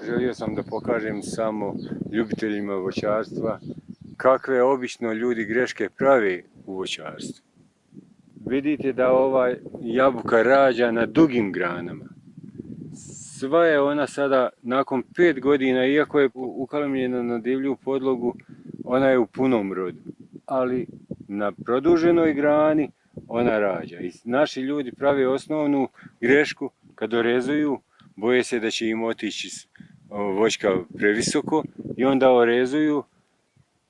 Želio sam da pokažem samo ljubiteljima voćarstva kakve obično ljudi greške prave u voćarstvu. Vidite da ova jabuka rađa na dugim granama. Sva je ona sada nakon 5 godina, iako je ukalemljena na divlju podlogu, ona je u punom rodu. Ali na produženoj grani ona rađa. I naši ljudi prave osnovnu grešku kad orezuju, boje se da će im otići voćka previsoko i onda orezuju,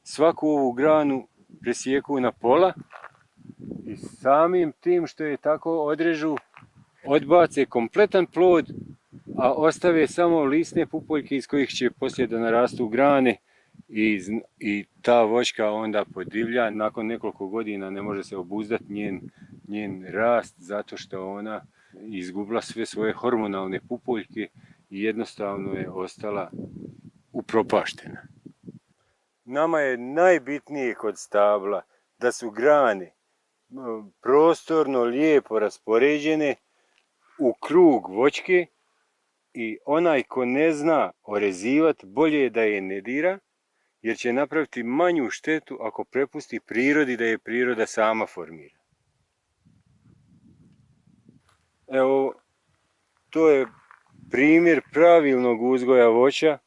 svaku ovu granu presjeku na pola i samim tim što je tako odrežu, odbace kompletan plod, a ostave samo lisne pupoljke iz kojih će poslije da narastu grane i ta voćka onda podivlja. Nakon nekoliko godina ne može se obuzdati njen rast zato što ona izgubila sve svoje hormonalne pupoljke i jednostavno je ostala upropaštena. Nama je najbitnije kod stabla da su grane prostorno lijepo raspoređene u krug voćke i onaj ko ne zna orezivati, bolje je da je ne dira, jer će napraviti manju štetu ako prepusti prirodi da je priroda sama formira. Evo, to je primjer pravilnog uzgoja voća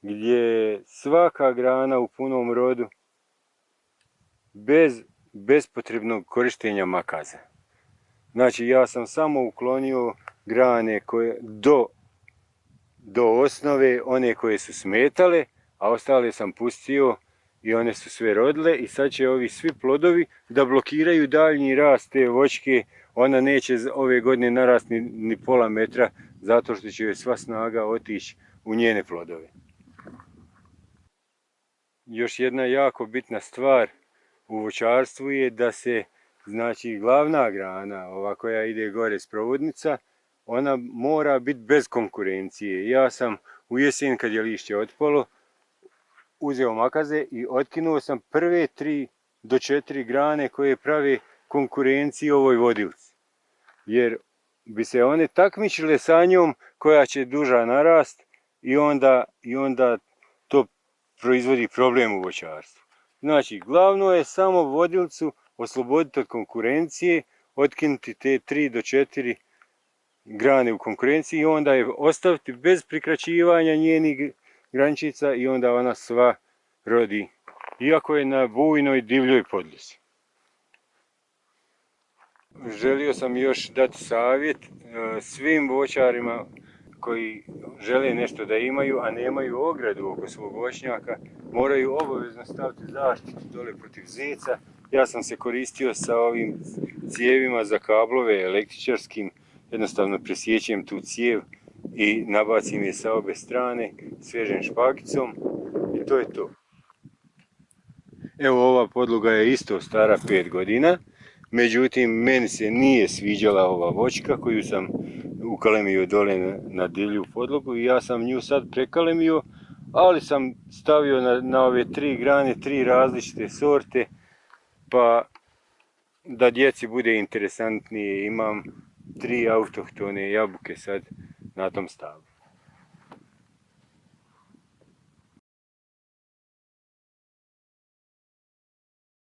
gdje je svaka grana u punom rodu bez bespotrebnog korištenja makaza. Znači, ja sam samo uklonio grane koje do osnove, one koje su smetale, a ostale sam pustio i one su sve rodile i sad će ovi svi plodovi da blokiraju daljnji rast te voćke. Ona neće ove godine narasti ni pola metra zato što će joj sva snaga otići u njene plodove. Još jedna jako bitna stvar u voćarstvu je da se, znači, glavna grana, ova koja ide gore sprovodnica, ona mora biti bez konkurencije. Ja sam u jesen kad je lišće otpalo uzeo makaze i otkinuo sam prve 3 do 4 grane koje prave konkurenciju ovoj vodilci. Jer bi se one takmičile sa njom koja će duža narast i onda to proizvodi problem u voćarstvu. Znači, glavno je samo vodilcu osloboditi od konkurencije, otkinuti te 3 do 4 grane u konkurenciji i onda je ostaviti bez prikraćivanja njenih grančica i onda ona sva rodi, iako je na bujnoj divljoj podlozi. Želio sam još dati savjet svim voćarima koji žele nešto da imaju, a nemaju ogradu oko svog voćnjaka, moraju obavezno staviti zaštitu dole protiv zeca. Ja sam se koristio sa ovim cijevima za kablove električarskim, jednostavno presjećem tu cijev i nabacim je sa obe strane, svežem špagicom i to je to. Evo, ova podloga je isto stara 5 godina, međutim meni se nije sviđala ova voćka koju sam ukalemio dole na divlju podlogu i ja sam nju sad prekalemio, ali sam stavio na ove 3 grane 3 različite sorte, pa da djeci bude interesantnije, imam 3 autohtone jabuke sad na tom stablu.